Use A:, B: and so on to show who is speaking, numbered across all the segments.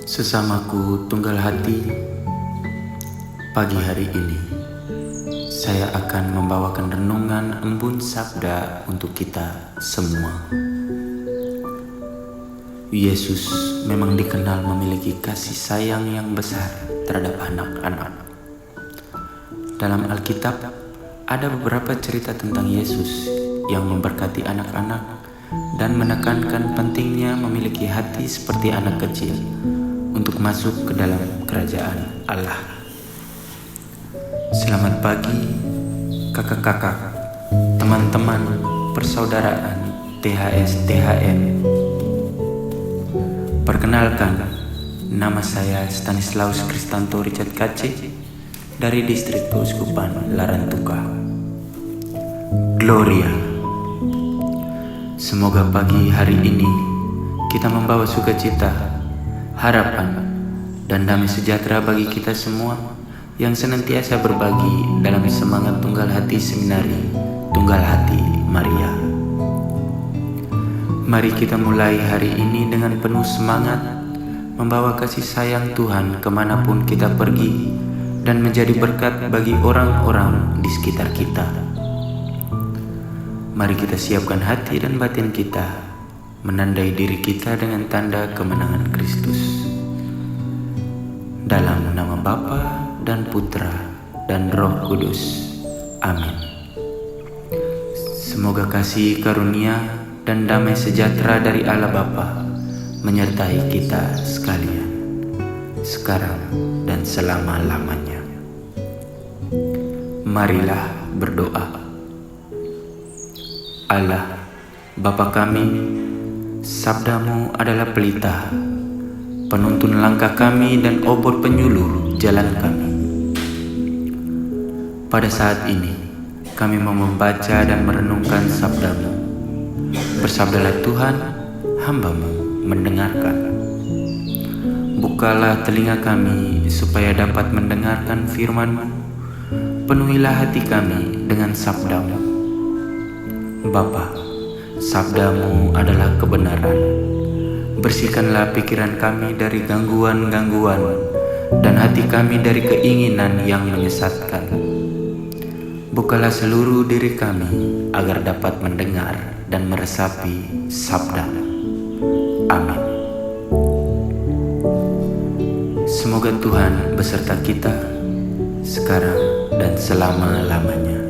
A: Sesamaku tunggal hati, pagi hari ini saya akan membawakan renungan embun sabda untuk kita semua. Yesus memang dikenal memiliki kasih sayang yang besar terhadap anak-anak. Dalam Alkitab ada beberapa cerita tentang Yesus yang memberkati anak-anak dan menekankan pentingnya memiliki hati seperti anak kecil untuk masuk ke dalam kerajaan Allah. Selamat pagi kakak-kakak, teman-teman persaudaraan THS THM. Perkenalkan, nama saya Stanislaus Kristanto Richard Kace dari Distrik Keuskupan Larantuka. Gloria. Semoga pagi hari ini kita membawa sukacita, harapan, dan damai sejahtera bagi kita semua yang senantiasa berbagi dalam semangat Tunggal Hati Seminari Tunggal Hati Maria. Mari kita mulai hari ini dengan penuh semangat membawa kasih sayang Tuhan kemanapun kita pergi dan menjadi berkat bagi orang-orang di sekitar kita. Mari kita siapkan hati dan batin kita, menandai diri kita dengan tanda kemenangan Kristus. Dalam nama Bapa dan Putra dan Roh Kudus. Amin. Semoga kasih karunia dan damai sejahtera dari Allah Bapa menyertai kita sekalian, sekarang dan selama-lamanya. Marilah berdoa. Allah, Bapa kami, sabdamu adalah pelita, penuntun langkah kami dan obor penyuluh jalan kami. Pada saat ini, kami mau membaca dan merenungkan sabdamu. Bersabdalah Tuhan, hamba-Mu mendengarkan. Bukalah telinga kami supaya dapat mendengarkan firman-Mu. Penuhilah hati kami dengan sabdamu. Bapa, sabdamu adalah kebenaran. Bersihkanlah pikiran kami dari gangguan-gangguan dan hati kami dari keinginan yang menyesatkan. Bukalah seluruh diri kami agar dapat mendengar dan meresapi sabda-Mu. Amin. Semoga Tuhan beserta kita sekarang dan selama-lamanya.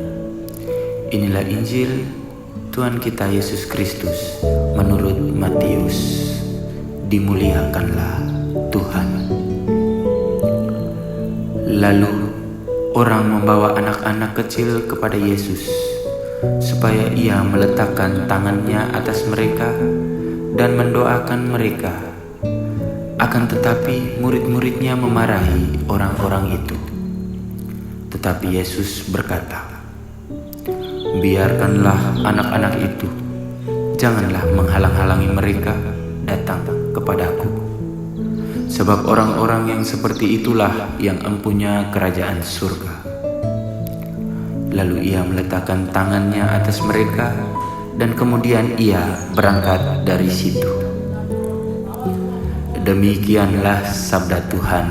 A: Inilah Injil Tuhan kita Yesus Kristus menurut Matius. Dimuliakanlah Tuhan. Lalu orang membawa anak-anak kecil kepada Yesus supaya ia meletakkan tangannya atas mereka dan mendoakan mereka. Akan tetapi murid-muridnya memarahi orang-orang itu. Tetapi Yesus berkata, "Biarkanlah anak-anak itu, janganlah menghalang-halangi mereka datang kepadaku. Sebab orang-orang yang seperti itulah yang empunya kerajaan surga." Lalu ia meletakkan tangannya atas mereka dan kemudian ia berangkat dari situ. Demikianlah sabda Tuhan.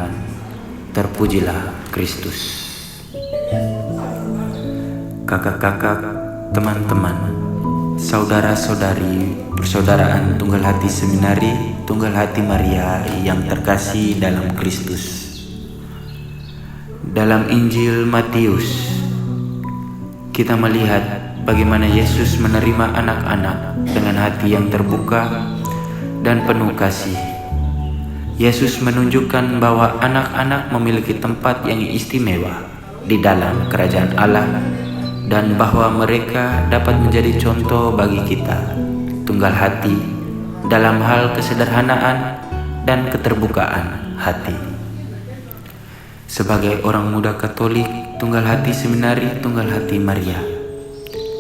A: Terpujilah Kristus. Kakak-kakak, teman-teman, saudara-saudari persaudaraan Tunggal Hati Seminari Tunggal Hati Maria yang terkasih dalam Kristus. Dalam Injil Matius, kita melihat bagaimana Yesus menerima anak-anak dengan hati yang terbuka dan penuh kasih. Yesus menunjukkan bahwa anak-anak memiliki tempat yang istimewa di dalam kerajaan Allah dan bahwa mereka dapat menjadi contoh bagi kita, tunggal hati, dalam hal kesederhanaan dan keterbukaan hati. Sebagai orang muda Katolik Tunggal Hati Seminari Tunggal Hati Maria,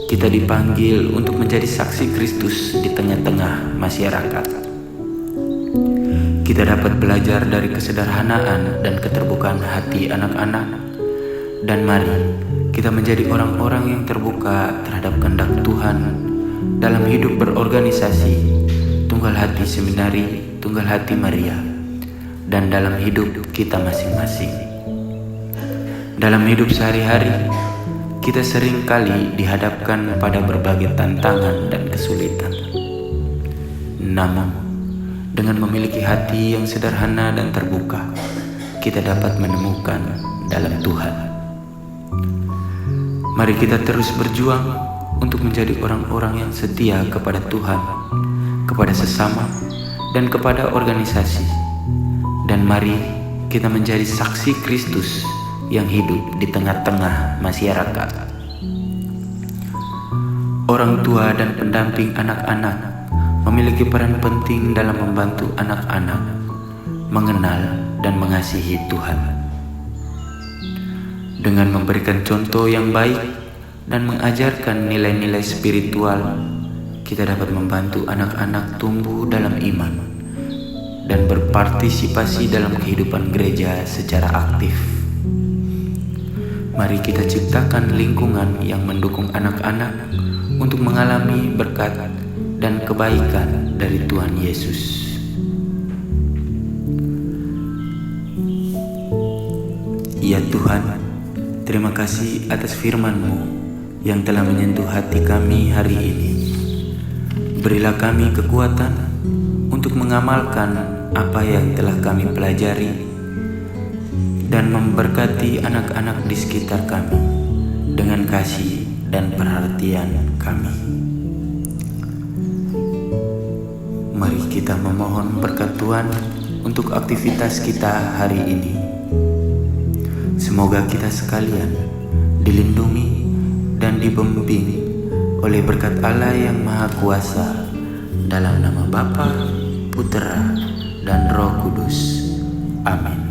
A: kita dipanggil untuk menjadi saksi Kristus di tengah-tengah masyarakat. Kita dapat belajar dari kesederhanaan dan keterbukaan hati anak-anak, dan mari kita menjadi orang-orang yang terbuka terhadap kehendak Tuhan dalam hidup berorganisasi Tunggal Hati Seminari Tunggal Hati Maria dan dalam hidup kita masing-masing. Dalam hidup sehari-hari, kita sering kali dihadapkan pada berbagai tantangan dan kesulitan. Namun, dengan memiliki hati yang sederhana dan terbuka, kita dapat menemukan dalam Tuhan. Mari kita terus berjuang untuk menjadi orang-orang yang setia kepada Tuhan, kepada sesama, dan kepada organisasi. Dan mari kita menjadi saksi Kristus yang hidup di tengah-tengah masyarakat. Orang tua dan pendamping anak-anak memiliki peran penting dalam membantu anak-anak mengenal dan mengasihi Tuhan. Dengan memberikan contoh yang baik dan mengajarkan nilai-nilai spiritual, kita dapat membantu anak-anak tumbuh dalam iman dan berpartisipasi dalam kehidupan gereja secara aktif. Mari kita ciptakan lingkungan yang mendukung anak-anak untuk mengalami berkat dan kebaikan dari Tuhan Yesus. Ya Tuhan, terima kasih atas firman-Mu yang telah menyentuh hati kami hari ini. Berilah kami kekuatan untuk mengamalkan apa yang telah kami pelajari dan memberkati anak-anak di sekitar kami dengan kasih dan perhatian kami. Mari kita memohon berkat Tuhan untuk aktivitas kita hari ini. Semoga kita sekalian dilindungi dan dibimbing oleh berkat Allah yang Maha Kuasa, dalam nama Bapa, Putra, dan Roh Kudus. Amin.